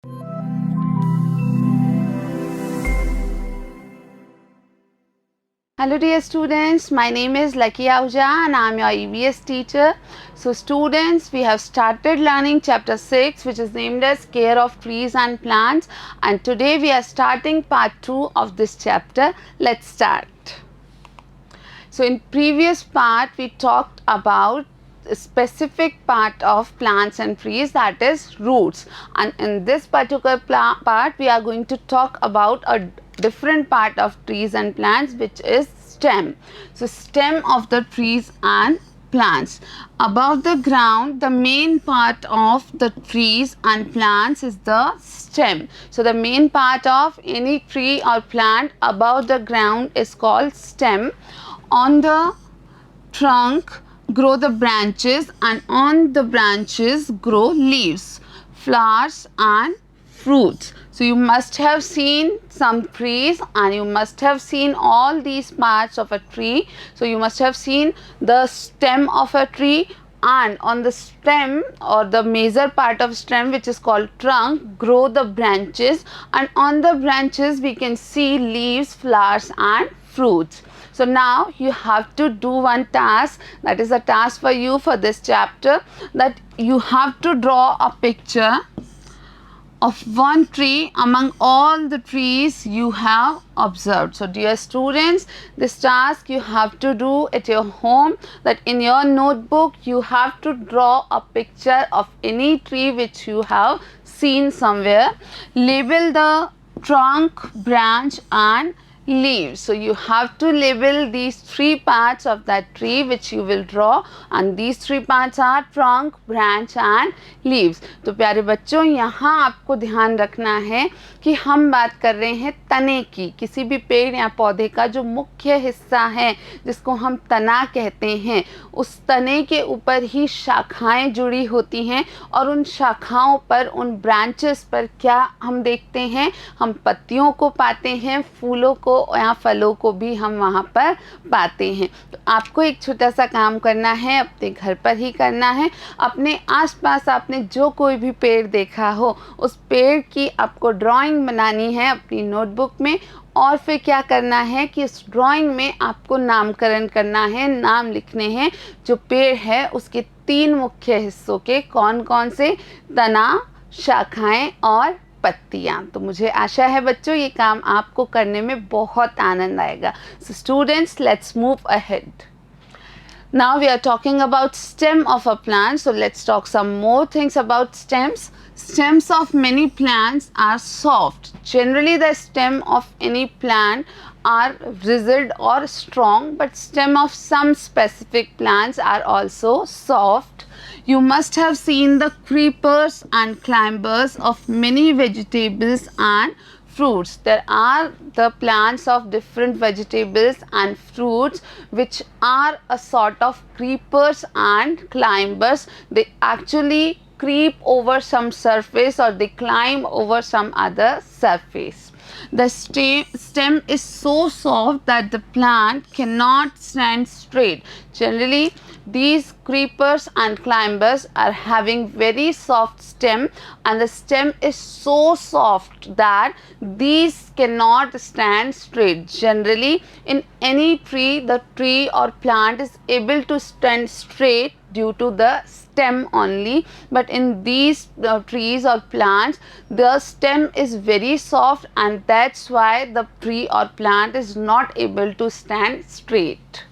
Hello dear students, my name is Lucky Ahuja and I am your EVS teacher. So students, we have started learning chapter 6 which is named as Care of Trees and Plants, and today we are starting part 2 of this chapter. Let's start. So in previous part we talked about a specific part of plants and trees, that is roots, and in this particular part we are going to talk about a different part of trees and plants which is stem. So stem of the trees and plants. Above the ground, the main part of the trees and plants is the stem. So the main part of any tree or plant above the ground is called stem. On the trunk grow the branches, and on the branches grow leaves, flowers and fruits. So you must have seen some trees and you must have seen all these parts of a tree. So you must have seen the stem of a tree, and on the stem or the major part of stem which is called trunk grow the branches, and on the branches we can see leaves, flowers and fruits. So now you have to do one task, that is a task for you for this chapter, that you have to draw a picture of one tree among all the trees you have observed. So dear students, this task you have to do at your home, that in your notebook you have to draw a picture of any tree which you have seen somewhere. Label the trunk, branch and leaves. So you have to label these three parts of that tree which you will draw, and these three parts are trunk, branch and leaves. तो प्यारे बच्चों, यहाँ आपको ध्यान रखना है कि हम बात कर रहे हैं तने की, किसी भी पेड़ या पौधे का जो मुख्य हिस्सा है जिसको हम तना कहते हैं, उस तने के ऊपर ही शाखाएं जुड़ी होती हैं, और उन शाखाओं पर, उन ब्रांचेस पर क्या हम देखते हैं, हम पत्तियों को पाते हैं, फूलों को या फलों को भी हम वहाँ पर पाते हैं। तो आपको एक छोटा सा काम करना है, अपने घर पर ही करना है। अपने आसपास आपने जो कोई भी पेड़ देखा हो, उस पेड़ की आपको ड्राइंग बनानी है अपनी नोटबुक में, और फिर क्या करना है कि इस ड्राइंग में आपको नामकरण करना है, नाम लिखने हैं जो पेड़ है उसके तीन मुख्य हिस्सों के, कौन कौन से, तना, शाखाएं और पत्तियाँ। तो मुझे आशा है बच्चों ये काम आपको करने में बहुत आनंद आएगा। So students, let's move ahead. Now we are talking about stem of a plant, so let's talk some more things about stems. Stems of many plants are soft. Generally the stem of any plant are rigid or strong, but stem of some specific plants are also soft. You must have seen the creepers and climbers of many vegetables and fruits. There are the plants of different vegetables and fruits which are a sort of creepers and climbers. They actually creep over some surface or they climb over some other surface. The stem is so soft that the plant cannot stand straight. Generally, these creepers and climbers are having very soft stem, and the stem is so soft that these cannot stand straight. Generally, in any tree, the tree or plant is able to stand straight due to the stem only, but in these trees or plants the stem is very soft, and that's why the tree or plant is not able to stand straight.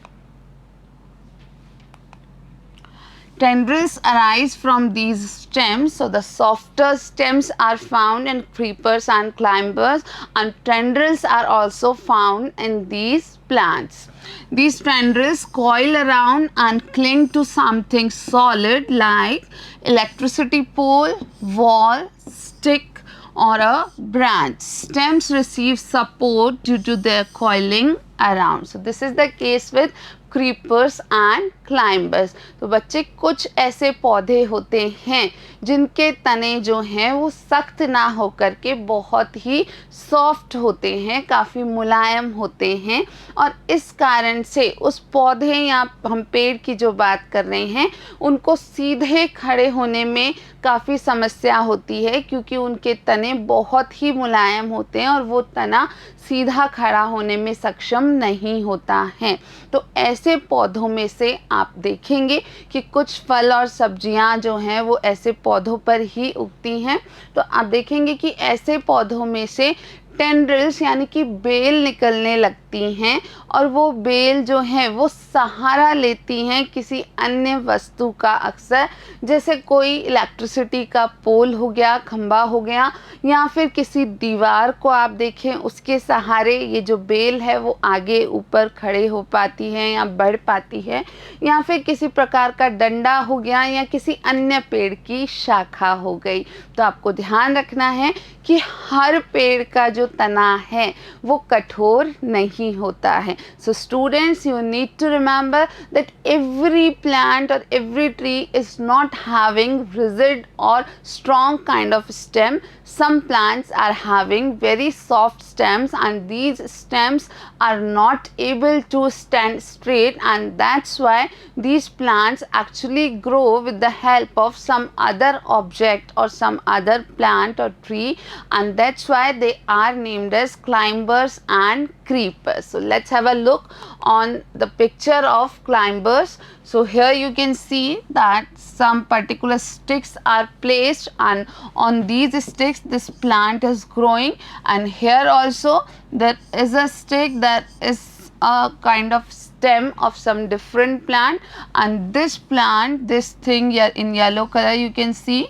Tendrils arise from these stems. So the softer stems are found in creepers and climbers, and tendrils are also found in these plants. These tendrils coil around and cling to something solid like electricity pole, wall, stick or a branch. Stems receive support due to their coiling around. So this is the case with creepers and climbers. तो बच्चे कुछ ऐसे पौधे होते हैं जिनके तने जो हैं वो सख्त ना होकर के बहुत ही सॉफ्ट होते हैं, काफ़ी मुलायम होते हैं, और इस कारण से उस पौधे या हम पेड़ की जो बात कर रहे हैं उनको सीधे खड़े होने में काफ़ी समस्या होती है, क्योंकि उनके तने बहुत ही मुलायम होते हैं और वो तना सीधा खड़ा होने में सक्षम नहीं होता है। तो ऐसे पौधों में से आप देखेंगे कि कुछ फल और सब्जियां जो हैं वो ऐसे पौधों पर ही उगती हैं। तो आप देखेंगे कि ऐसे पौधों में से टेंड्रिल्स यानी कि बेल निकलने लगती हैं, और वो बेल जो हैं वो सहारा लेती हैं किसी अन्य वस्तु का, अक्सर जैसे कोई इलेक्ट्रिसिटी का पोल हो गया, खंभा हो गया, या फिर किसी दीवार को आप देखें उसके सहारे ये जो बेल है वो आगे ऊपर खड़े हो पाती है या बढ़ पाती है, या फिर किसी प्रकार का डंडा हो गया या किसी अन्य पेड़ की शाखा हो गई। तो आपको ध्यान रखना है कि हर पेड़ का जो तना है वो कठोर नहीं होता है। So students, you need to remember that every plant और every tree is not having rigid or strong kind of stem. Some plants are having very soft stems, and these stems are not able to stand straight, and that's why these plants actually grow with the help of some other object or some other plant or tree, and that's why they are named as climbers and creepers. So let's have a look on the picture of climbers. So here you can see that some particular sticks are placed, and on these sticks this plant is growing, and here also there is a stick that is a kind of stem of some different plant, and this plant, this thing here in yellow color you can see,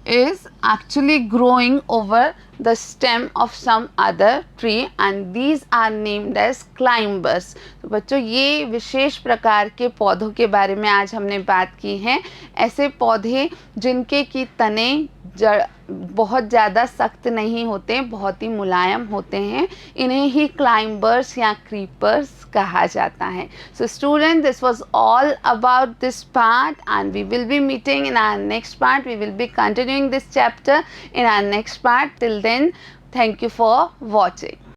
is actually growing over the stem of some other tree, and these are named as climbers. तो बच्चों, ये विशेष प्रकार के पौधों के बारे में आज हमने बात की है। ऐसे पौधे जिनके की तने जड़ बहुत ज़्यादा सख्त नहीं होते, बहुत ही मुलायम होते हैं, इन्हें ही क्लाइंबर्स या क्रीपर्स कहा जाता है। So student, this was all about this part, and we will be meeting in our next part. We will be continuing this chapter in our next part. Till then, thank you for watching.